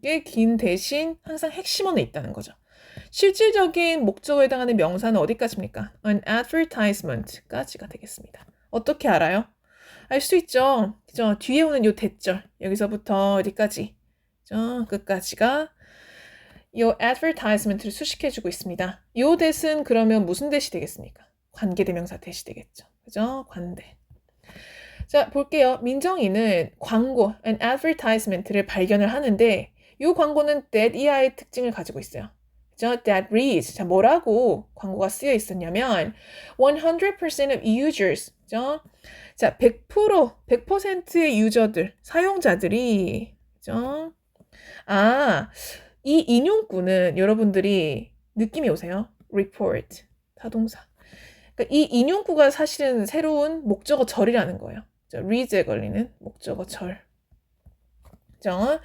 꽤 긴 대신 항상 핵심어는 있다는 거죠. 실질적인 목적어에 해당하는 명사는 어디까지입니까? An advertisement까지가 되겠습니다. 어떻게 알아요? 알 수 있죠. 그죠? 뒤에 오는 요 대절 여기서부터 어디까지? 그죠? 끝까지가 요 advertisement를 수식해주고 있습니다. 요 대신 그러면 무슨 대시 되겠습니까? 관계대명사 대시 되겠죠. 그죠? 관대. 자, 볼게요. 민정이는 광고, an advertisement를 발견을 하는데 이 광고는 that EI의 특징을 가지고 있어요. 그죠? that reads. 자, 뭐라고 광고가 쓰여 있었냐면 100% of users. 그죠? 자, 100%의 유저들, 사용자들이 그죠? 이 인용구는 여러분들이 느낌이 오세요? report, 타동사. 그러니까 이 인용구가 사실은 새로운 목적어 절이라는 거예요. reads에 걸리는 목적어 절. 그죠?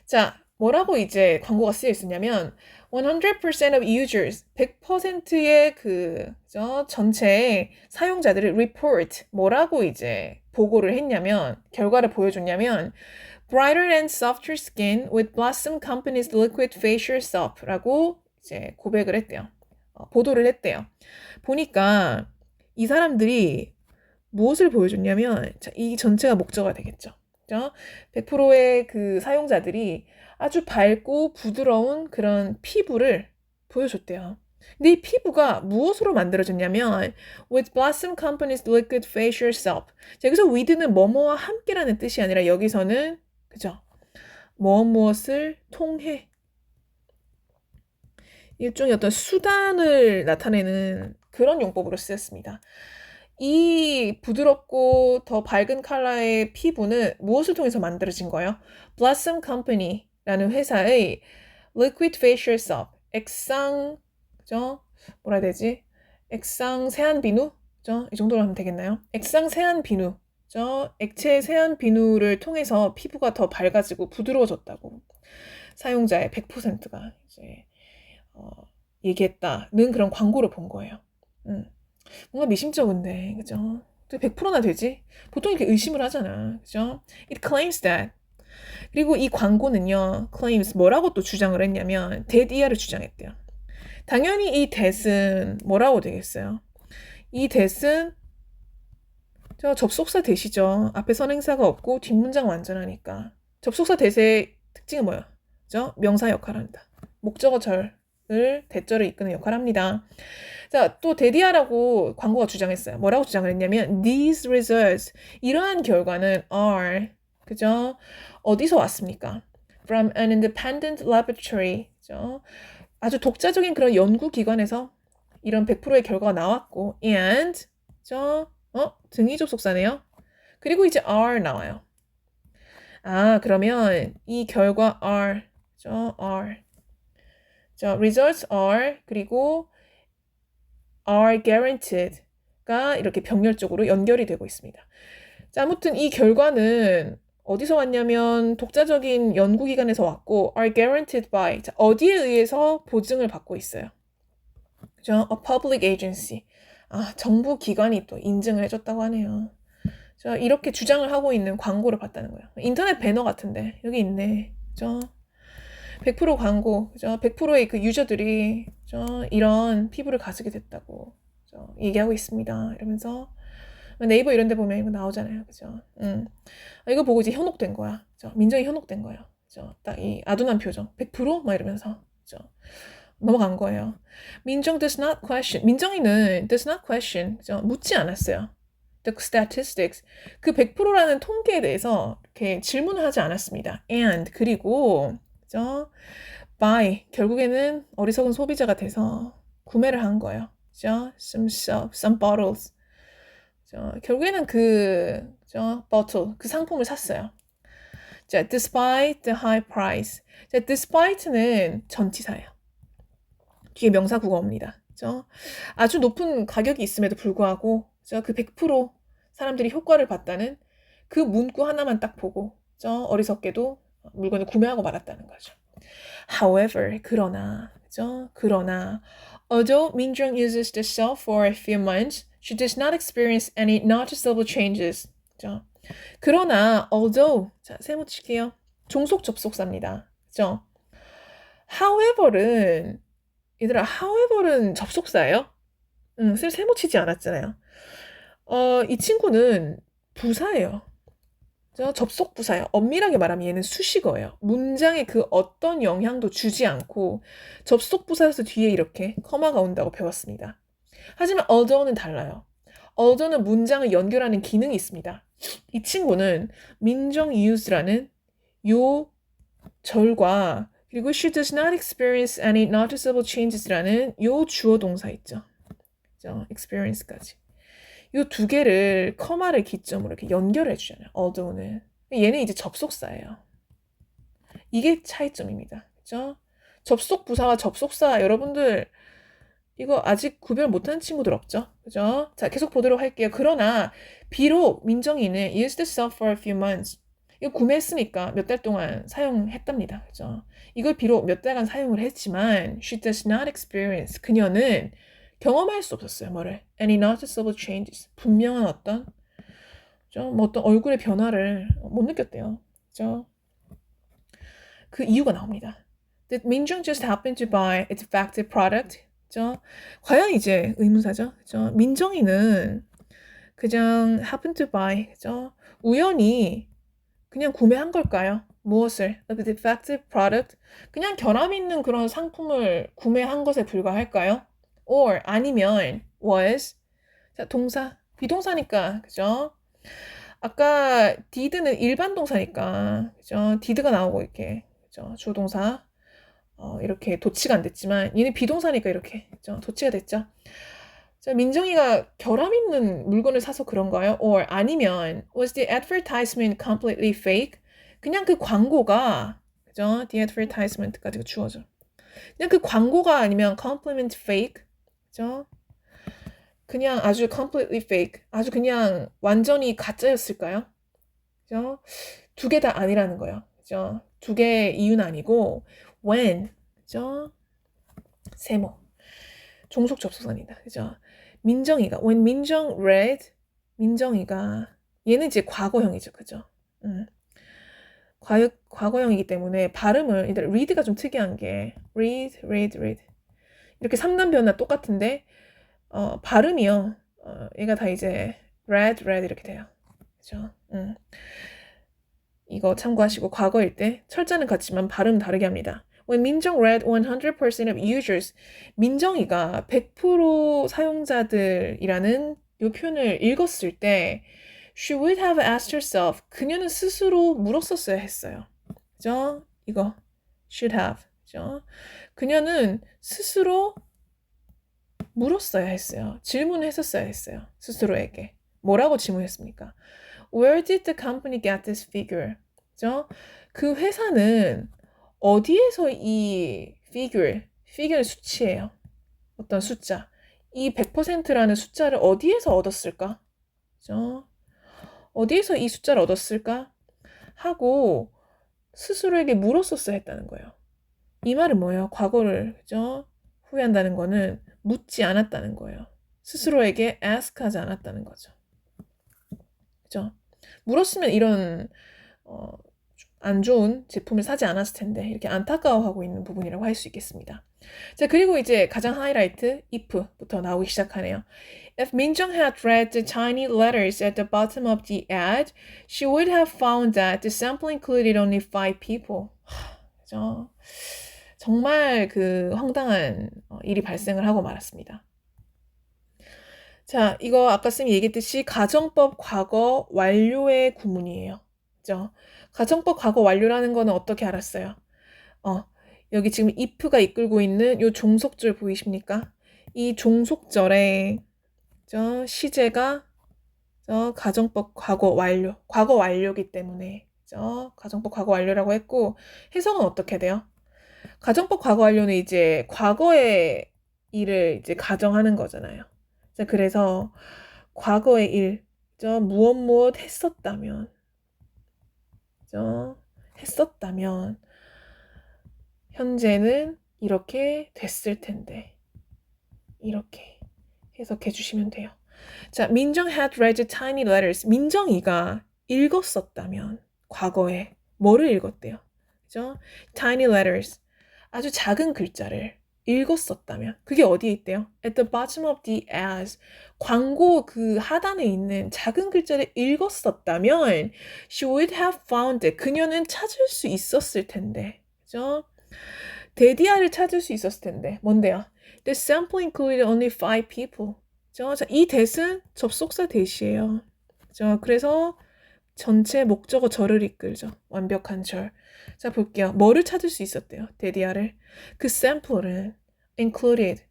자, 뭐라고 이제 광고가 쓰여 있었냐면 100% of users, 100%의 그죠? 전체 사용자들을 report, 뭐라고 이제 보고를 했냐면 결과를 보여줬냐면 brighter and softer skin with Blossom Company's liquid facial soap라고 이제 고백을 했대요. 보도를 했대요. 보니까 이 사람들이 무엇을 보여줬냐면 이 전체가 목적어가 되겠죠. 100%의 그 사용자들이 아주 밝고 부드러운 그런 피부를 보여줬대요. 근데 이 피부가 무엇으로 만들어졌냐면 with Blossom Company's liquid facial soap. 자, 여기서 with는 뭐뭐와 함께라는 뜻이 아니라 여기서는 그죠? 무엇을 통해 일종의 어떤 수단을 나타내는 그런 용법으로 쓰였습니다. 이 부드럽고 더 밝은 컬러의 피부는 무엇을 통해서 만들어진 거예요? Blossom Company라는 회사의 Liquid Facial Soap, 액상, 그죠? 뭐라 해야 되지? 액상 세안 비누? 그죠? 이 정도로 하면 되겠나요? 액상 세안 비누, 그죠? 액체 세안 비누를 통해서 피부가 더 밝아지고 부드러워졌다고 사용자의 100%가 이제 얘기했다는 그런 광고를 본 거예요. 뭔가 미심쩍은데, 그죠? 100%나 되지? 보통 이렇게 의심을 하잖아, 그죠? It claims that. 그리고 이 광고는요, claims 뭐라고 또 주장을 했냐면 that 이하를 주장했대요. 당연히 이 that은 뭐라고 되겠어요? 이 that은 저 접속사 that이죠. 앞에 선행사가 없고 뒷문장 완전하니까. 접속사 that의 특징은 뭐야? 그죠? 명사 역할을 한다. 목적어절을 대절을 이끄는 역할을 합니다. 자, 또 데디아라고 광고가 주장했어요. 뭐라고 주장을 했냐면 these results, 이러한 결과는 are, 그죠? 어디서 왔습니까? From an independent laboratory, 그죠? 아주 독자적인 그런 연구기관에서 이런 100%의 결과가 나왔고 and, 그죠? 등위 접속사네요. 그리고 이제 are 나와요. 아, 그러면 이 결과 are, 그죠? are. 자, results are, 그리고 are guaranteed가 이렇게 병렬적으로 연결이 되고 있습니다. 자, 아무튼 이 결과는 어디서 왔냐면 독자적인 연구기관에서 왔고 are guaranteed by, 자, 어디에 의해서 보증을 받고 있어요. 그죠? A public agency. 아, 정부 기관이 또 인증을 해줬다고 하네요. 자, 이렇게 주장을 하고 있는 광고를 봤다는 거예요. 인터넷 배너 같은데 여기 있네. 그죠? 100% 광고, 그죠? 100%의 그 유저들이 그죠? 이런 피부를 가지게 됐다고 그죠? 얘기하고 있습니다. 이러면서 네이버 이런 데 보면 이거 나오잖아요. 그죠? 이거 보고 이제 현혹된 거야. 그죠? 민정이 현혹된 거예요. 그죠? 딱 이 아둔한 표정. 100%? 막 이러면서. 그죠? 넘어간 거예요. 민정 does not question. 민정이는 does not question. 그죠? 묻지 않았어요. The statistics. 그 100%라는 통계에 대해서 이렇게 질문을 하지 않았습니다. And 그리고 그죠? buy. 결국에는 어리석은 소비자가 돼서 구매를 한 거예요. 그죠? some bottles. 그죠? 결국에는 그죠? bottle. 그 상품을 샀어요. 자, despite the high price. 자, despite는 전치사예요. 뒤에 명사 구어입니다. 그죠? 아주 높은 가격이 있음에도 불구하고 그죠? 그 100% 사람들이 효과를 봤다는 그 문구 하나만 딱 보고 그죠? 어리석게도 물건을 구매하고 말았다는 거죠. However, 그러나, 그죠? 그러나, although Minjung uses the cell for a few months, she does not experience any noticeable changes. 그죠? 그러나, although, 자, 세모칠게요. 종속 접속사입니다. 그죠? however는, 얘들아, however는 접속사예요? 쌤 세모치지 않았잖아요. 이 친구는 부사예요. 접속 부사예요. 엄밀하게 말하면 얘는 수식어예요. 문장에 그 어떤 영향도 주지 않고 접속 부사에서 뒤에 이렇게 커마가 온다고 배웠습니다. 하지만 although는 달라요. although는 문장을 연결하는 기능이 있습니다. 이 친구는 민정 use라는 요 절과 그리고 she does not experience any noticeable changes라는 요 주어 동사 있죠. experience까지. 이 두 개를 커마를 기점으로 이렇게 연결해 주잖아요. although는. 얘는 이제 접속사예요. 이게 차이점입니다. 그죠? 접속 부사와 접속사 여러분들 이거 아직 구별 못하는 친구들 없죠? 그죠? 자, 계속 보도록 할게요. 그러나 비록 민정이는 used the cell for a few months. 이거 구매했으니까 몇 달 동안 사용했답니다. 그죠? 이걸 비록 몇 달간 사용을 했지만 she does not experience. 그녀는 경험할 수 없었어요. 뭐를? Any noticeable changes. 분명한 어떤 뭐 어떤 얼굴의 변화를 못 느꼈대요. 그죠? 그 이유가 나옵니다. Did Minjung just happen to buy a defective product? 그죠? 과연 이제 의문사죠. 그죠? 민정이는 그냥 happen to buy, 그죠? 우연히 그냥 구매한 걸까요? 무엇을? A defective product? 그냥 결함 있는 그런 상품을 구매한 것에 불과할까요? or 아니면 was, 자, 동사, 비동사니까, 그죠? 아까 did는 일반 동사니까, 그죠? did가 나오고 이렇게, 그죠? 주동사. 이렇게 도치가 안 됐지만 얘는 비동사니까 이렇게 도치가 됐죠. 자, 민정이가 결함 있는 물건을 사서 그런가요? or 아니면 was the advertisement completely fake? 그냥 그 광고가 그죠? the advertisement까지 주어져. 그냥 그 광고가 아니면 compliment fake. 그죠? 그냥 아주 completely fake. 아주 그냥 완전히 가짜였을까요? 그죠? 두 개 다 아니라는 거예요. 그죠? 두 개의 이유는 아니고 when. 그죠? 세모. 종속 접속사입니다. 그죠? 민정이가 when 민정 read 민정이가 얘는 이제 과거형이죠. 그죠? 과거형이기 때문에 발음을 일단 read가 좀 특이한 게 read 이렇게 3단 변화 똑같은데 발음이요. 얘가 다 이제 read 이렇게 돼요. 그죠? 이거 참고하시고 과거일 때 철자는 같지만 발음 다르게 합니다. When 민정 read 100% of users, 민정이가 100% 사용자들이라는 이 표현을 읽었을 때 she would have asked herself, 그녀는 스스로 물었었어야 했어요. 그죠? 이거 should have. 그죠? 그녀는 스스로 물었어야 했어요. 질문했었어야 했어요. 스스로에게. 뭐라고 질문했습니까? Where did the company get this figure? 그죠? 그 회사는 어디에서 이 figure는 수치예요. 어떤 숫자. 이 100%라는 숫자를 어디에서 얻었을까? 그죠? 어디에서 이 숫자를 얻었을까? 하고 스스로에게 물었었어야 했다는 거예요. 이 말은 뭐예요? 과거를 그죠? 후회한다는 거는 묻지 않았다는 거예요. 스스로에게 ask 하지 않았다는 거죠. 그죠? 물었으면 이런 안 좋은 제품을 사지 않았을 텐데 이렇게 안타까워하고 있는 부분이라고 할 수 있겠습니다. 자, 그리고 이제 가장 하이라이트 if부터 나오기 시작하네요. If Minjung had read the tiny letters at the bottom of the ad, she would have found that the sample included only 5 people. 그죠? 정말 그 황당한 일이 발생을 하고 말았습니다. 자, 이거 아까 쌤이 얘기했듯이 가정법 과거 완료의 구문이에요. 그죠? 가정법 과거 완료라는 거는 어떻게 알았어요? 여기 지금 if가 이끌고 있는 요 종속절 보이십니까? 이 종속절에 시제가 가정법 과거 완료기 때문에 가정법 과거 완료라고 했고 해석은 어떻게 돼요? 가정법 과거 완료는 이제 과거의 일을 이제 가정하는 거잖아요. 자, 그래서 과거의 일, 무엇 했었다면, 했었다면 현재는 이렇게 됐을 텐데 이렇게 해석해 주시면 돼요. 자, 민정 had read the tiny letters. 민정이가 읽었었다면 과거에 뭐를 읽었대요? 그죠? tiny letters. 아주 작은 글자를 읽었었다면 그게 어디에 있대요? At the bottom of the ads. 광고 그 하단에 있는 작은 글자를 읽었었다면 she would have found it. 그녀는 찾을 수 있었을 텐데. 그죠? 데디아를 찾을 수 있었을 텐데. 뭔데요? The sample included only 5 people. 그죠? 자, 이 that은 접속사 that이에요. 그죠? 그래서 전체 목적어 절을 이끌죠. 완벽한 절. 자, 볼게요. 뭐를 찾을 수 있었대요? 데디아를. 그 샘플은 included.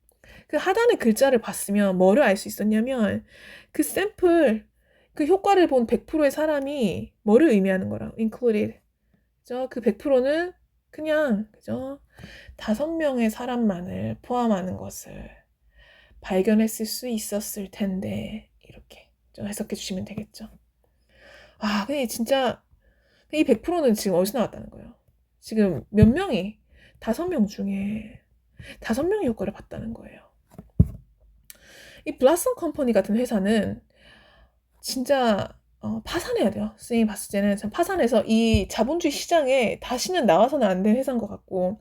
그 하단의 글자를 봤으면 뭐를 알 수 있었냐면 그 샘플, 그 효과를 본 100%의 사람이 뭐를 의미하는 거라. included. 그죠? 그 100%는 그냥 그죠? 5명의 사람만을 포함하는 것을 발견했을 수 있었을 텐데 이렇게 좀 해석해 주시면 되겠죠. 근데 진짜 이 100%는 지금 어디서 나왔다는 거예요? 지금 몇 명이 5명 중에 5명이 효과를 봤다는 거예요. 이 블라썸 컴퍼니 같은 회사는 진짜 파산해야 돼요. 선생님이 봤을 때는 파산해서 이 자본주의 시장에 다시는 나와서는 안 될 회사인 것 같고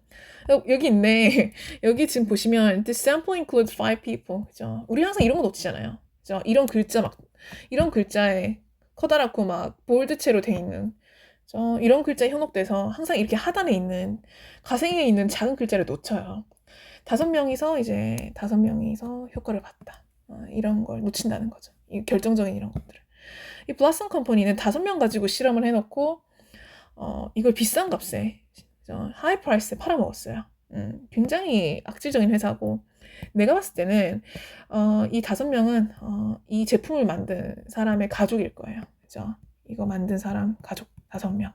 여기 있네. 여기 지금 보시면 The sample includes 5 people. 그죠? 우리 항상 이런 거 놓치잖아요. 그죠? 이런 글자에 커다랗고 막 볼드체로 돼 있는 이런 글자에 현혹돼서 항상 이렇게 하단에 있는 가생에 있는 작은 글자를 놓쳐요. 5명이서 효과를 봤다. 이런 걸 놓친다는 거죠. 이 결정적인 이런 것들을. 이 블라썸 컴퍼니는 5명 가지고 실험을 해놓고 이걸 비싼 값에 하이 프라이스에 팔아먹었어요. 굉장히 악질적인 회사고, 내가 봤을 때는 이 5명은 이 제품을 만든 사람의 가족일 거예요. 그죠? 이거 만든 사람 가족 5명.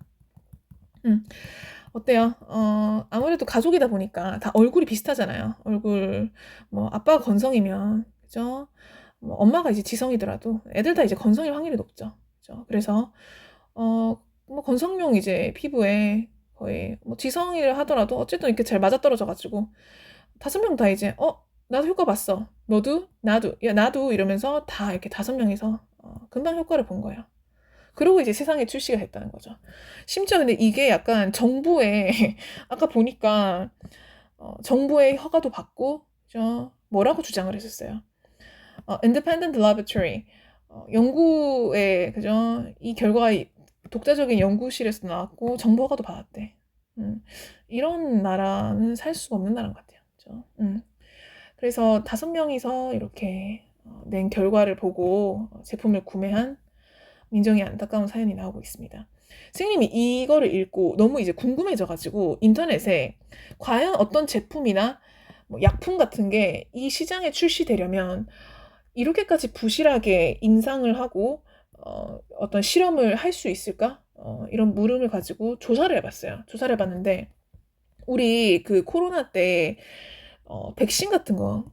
어때요? 아무래도 가족이다 보니까 다 얼굴이 비슷하잖아요. 얼굴, 뭐, 아빠가 건성이면, 그죠? 뭐, 엄마가 이제 지성이더라도 애들 다 이제 건성일 확률이 높죠. 그죠? 그래서, 뭐, 건성용 이제 피부에 거의, 뭐, 지성이를 하더라도 어쨌든 이렇게 잘 맞아떨어져가지고, 5명 다 이제, 나도 효과 봤어. 너도? 나도. 야, 나도. 이러면서 다 이렇게 5명이서 금방 효과를 본 거예요. 그리고 이제 세상에 출시가 됐다는 거죠. 심지어 근데 이게 약간 정부의 아까 보니까 정부의 허가도 받고 뭐라고 주장을 했었어요. Independent Laboratory, 연구에 그죠? 이 결과가 독자적인 연구실에서 나왔고 정부 허가도 받았대. 이런 나라는 살 수가 없는 나라인 것 같아요. 그죠? 그래서 5명이서 이렇게 낸 결과를 보고 제품을 구매한 민정이 안타까운 사연이 나오고 있습니다. 선생님이 이거를 읽고 너무 이제 궁금해져가지고 인터넷에 과연 어떤 제품이나 뭐 약품 같은 게 이 시장에 출시되려면 이렇게까지 부실하게 임상을 하고 어떤 실험을 할 수 있을까? 이런 물음을 가지고 조사를 해봤어요. 조사를 해봤는데 우리 그 코로나 때 백신 같은 거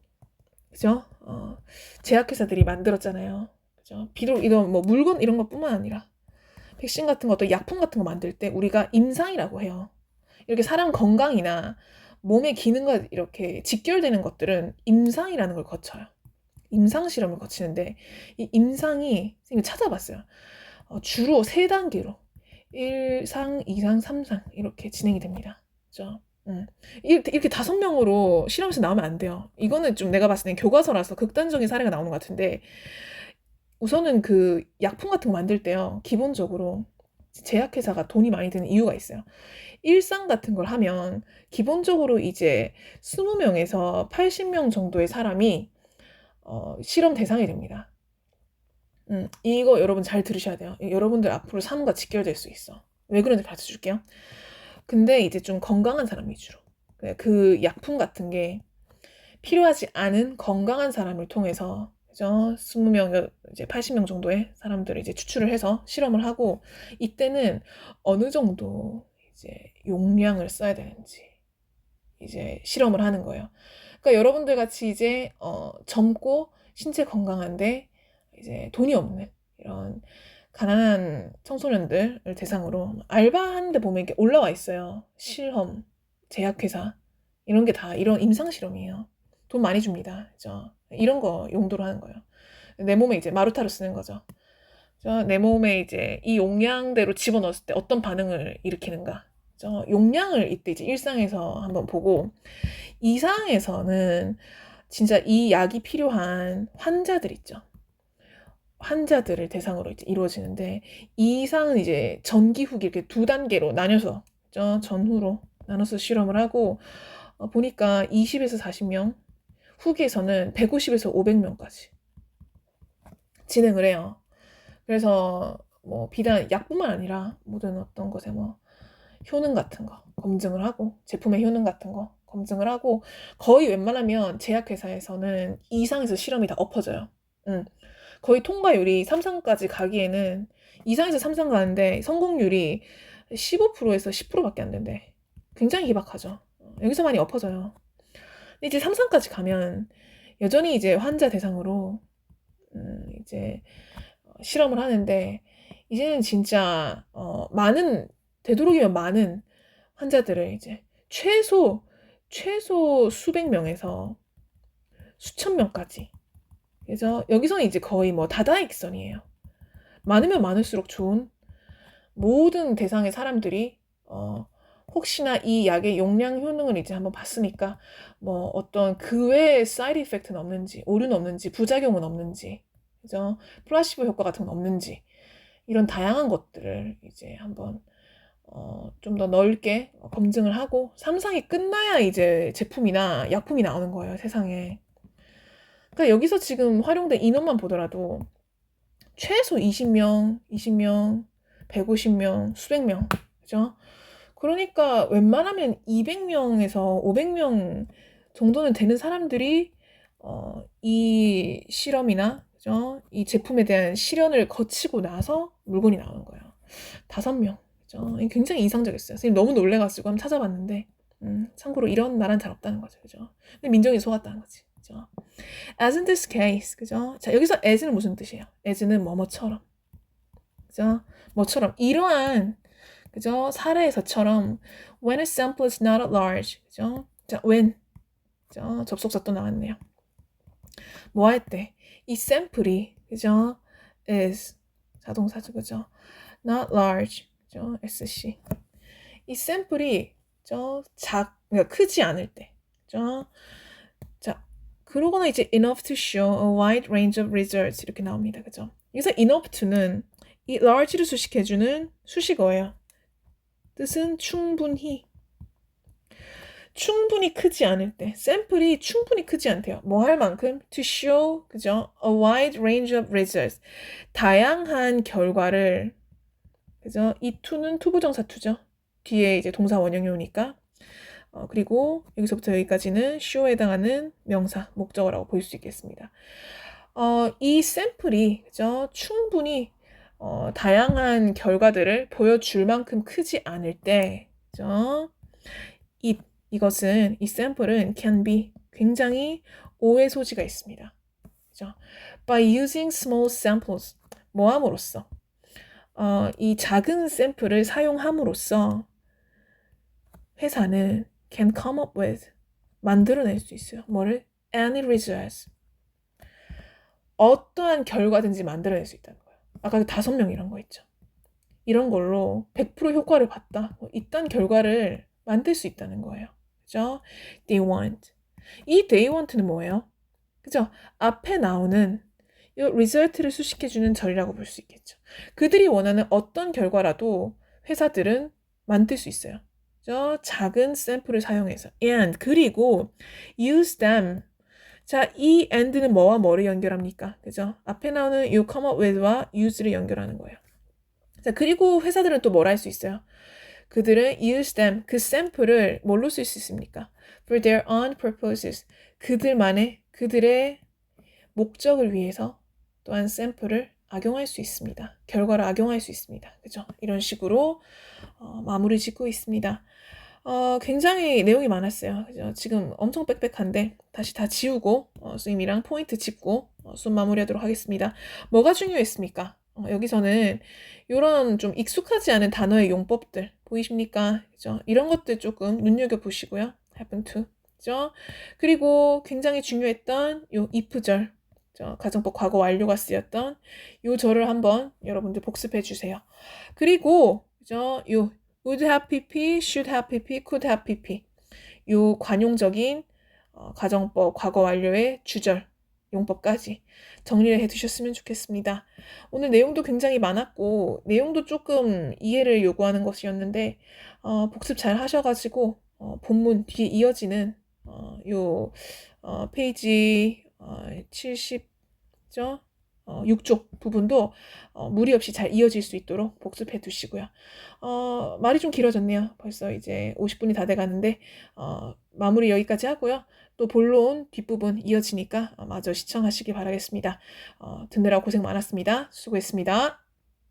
그죠? 제약회사들이 만들었잖아요. 그죠? 비록 이런 뭐 물건 이런 것뿐만 아니라 백신 같은 것도 약품 같은 거 만들 때 우리가 임상이라고 해요. 이렇게 사람 건강이나 몸의 기능과 이렇게 직결되는 것들은 임상이라는 걸 거쳐요. 임상 실험을 거치는데 이 임상이 선생님 찾아봤어요. 주로 3단계로 1상, 2상, 3상 이렇게 진행이 됩니다. 그죠? 이렇게 5명으로 실험室나오면 안 돼요. 이거는 좀 내가 봤을 땐 교과서라서 극단적인 사례가 나오는 것 같은데 우선은 그 약품 같은 거 만들 때요. 기본적으로 제약회사가 돈이 많이 드는 이유가 있어요. 일상 같은 걸 하면 기본적으로 이제 20명에서 80명 정도의 사람이 실험 대상이 됩니다. 이거 여러분 잘 들으셔야 돼요. 여러분들 앞으로 삶과 직결될 수 있어. 왜 그런지 가르쳐 줄게요. 근데 이제 좀 건강한 사람 위주로. 그 약품 같은 게 필요하지 않은 건강한 사람을 통해서 그죠? 20명, 이제 80명 정도의 사람들을 이제 추출을 해서 실험을 하고 이때는 어느 정도 이제 용량을 써야 되는지 이제 실험을 하는 거예요. 그러니까 여러분들 같이 이제 젊고 신체 건강한데 이제 돈이 없는 이런 가난한 청소년들을 대상으로 알바하는데 보면 이렇게 올라와 있어요. 실험, 제약회사 이런 게 다 이런 임상 실험이에요. 돈 많이 줍니다. 그죠? 이런 거 용도로 하는 거예요. 내 몸에 이제 마루타로 쓰는 거죠. 그죠? 내 몸에 이제 이 용량대로 집어넣었을 때 어떤 반응을 일으키는가. 그죠? 용량을 이때 이제 일상에서 한번 보고 이상에서는 진짜 이 약이 필요한 환자들 있죠. 환자들을 대상으로 이제 이루어지는데 이상은 이제 전기 후기 이렇게 2단계로 나뉘어서 전후로 나눠서 실험을 하고 보니까 20에서 40명 후기에서는 150에서 500명까지 진행을 해요. 그래서 뭐 비단 약뿐만 아니라 모든 어떤 것에 뭐 효능 같은 거 검증을 하고 제품의 효능 같은 거 검증을 하고 거의 웬만하면 제약회사에서는 2상에서 실험이 다 엎어져요. 거의 통과율이 3상까지 가기에는 2상에서 3상 가는데 성공률이 15%에서 10%밖에 안 된대. 굉장히 희박하죠. 여기서 많이 엎어져요. 근데 이제 3상까지 가면 여전히 이제 환자 대상으로 이제 실험을 하는데 이제는 진짜 되도록이면 많은 환자들을 이제 최소 수백 명에서 수천 명까지. 그래서 여기서는 이제 거의 뭐 다다익선이에요. 많으면 많을수록 좋은 모든 대상의 사람들이 혹시나 이 약의 용량 효능을 이제 한번 봤으니까 뭐 어떤 그 외의 사이드 이펙트는 없는지, 오류는 없는지, 부작용은 없는지, 그죠? 플라시보 효과 같은 건 없는지 이런 다양한 것들을 이제 한번 좀 더 넓게 검증을 하고 3상이 끝나야 이제 제품이나 약품이 나오는 거예요, 세상에. 그러니까 여기서 지금 활용된 인원만 보더라도 최소 20명, 150명, 수백 명, 그죠? 그러니까 웬만하면 200명에서 500명 정도는 되는 사람들이 이 실험이나 그죠? 이 제품에 대한 실현을 거치고 나서 물건이 나오는 거예요. 5명. 그죠? 굉장히 이상적이었어요. 선생님 너무 놀래가지고 한번 찾아봤는데 참고로 이런 나라는 잘 없다는 거죠. 그죠? 근데 민정이 속았다는 거지. 그죠? As in this case. 그죠? 자, 여기서 as는 무슨 뜻이에요? as는 뭐뭐처럼. 그죠? 뭐처럼 이러한 그죠? 사례에서처럼 when a sample is not at large. 그죠? 자, when. 그죠? 접속사 또 나왔네요. 뭐 할 때? 이 샘플이 그죠? is 자동사죠. 그죠? not large. 그죠? SC. 이 샘플이 그러니까 크지 않을 때. 그죠? 자, 그러거나 이제 enough to show a wide range of results 이렇게 나옵니다. 그죠? 여기서 enough to는 이 large를 수식해주는 수식어예요. 뜻은 충분히. 충분히 크지 않을 때, 샘플이 충분히 크지 않대요. 뭐 할 만큼? To show, 그죠? A wide range of results. 다양한 결과를, 그죠? 이 to는 투부정사 to죠. 뒤에 이제 동사 원형이 오니까. 그리고 여기서부터 여기까지는 show에 해당하는 명사, 목적어라고 볼 수 있겠습니다. 이 샘플이, 그죠? 충분히, 다양한 결과들을 보여줄 만큼 크지 않을 때, 그죠? 이것은 이 샘플은 can be 굉장히 오해 소지가 있습니다. 그죠? By using small samples 뭐 함으로써 이 작은 샘플을 사용함으로써 회사는 can come up with 만들어낼 수 있어요. 뭐를? Any results 어떠한 결과든지 만들어낼 수 있다는 거예요. 아까 그 5명이란 거 있죠. 이런 걸로 100% 효과를 봤다. 이딴 결과를 만들 수 있다는 거예요. 그죠? They want. 이 they want는 뭐예요? 그죠? 앞에 나오는 이 result를 수식해주는 절이라고 볼 수 있겠죠. 그들이 원하는 어떤 결과라도 회사들은 만들 수 있어요. 그죠? 작은 샘플을 사용해서. And 그리고 use them. 자, 이 and는 뭐와 뭐를 연결합니까? 그죠? 앞에 나오는 you come up with와 use를 연결하는 거예요. 자, 그리고 회사들은 또 뭘 할 수 있어요? 그들은 use them, 그 샘플을 뭘로 쓸 수 있습니까? For their own purposes. 그들의 목적을 위해서 또한 샘플을 악용할 수 있습니다. 결과를 악용할 수 있습니다. 그죠? 이런 식으로 마무리 짓고 있습니다. 굉장히 내용이 많았어요. 그죠? 지금 엄청 빽빽한데 다시 다 지우고 선생님이랑 포인트 짚고 수업 마무리하도록 하겠습니다. 뭐가 중요했습니까? 여기서는 이런 좀 익숙하지 않은 단어의 용법들 보이십니까? 그죠? 이런 것들 조금 눈여겨보시고요. happen to. 그죠? 그리고 굉장히 중요했던 요 if절, 가정법 과거 완료가 쓰였던 요 절을 한번 여러분들 복습해 주세요. 그리고 그죠? 요 would have pp, should have pp, could have pp. 요 관용적인 가정법 과거 완료의 주절 용법까지 정리를 해두셨으면 좋겠습니다. 오늘 내용도 굉장히 많았고 내용도 조금 이해를 요구하는 것이었는데 복습 잘 하셔가지고 본문 뒤에 이어지는 요 페이지 70죠? 6쪽 부분도 무리 없이 잘 이어질 수 있도록 복습해 두시고요. 말이 좀 길어졌네요. 벌써 이제 50분이 다 돼가는데 마무리 여기까지 하고요. 또 본론 뒷부분 이어지니까 마저 시청하시기 바라겠습니다. 듣느라 고생 많았습니다. 수고했습니다.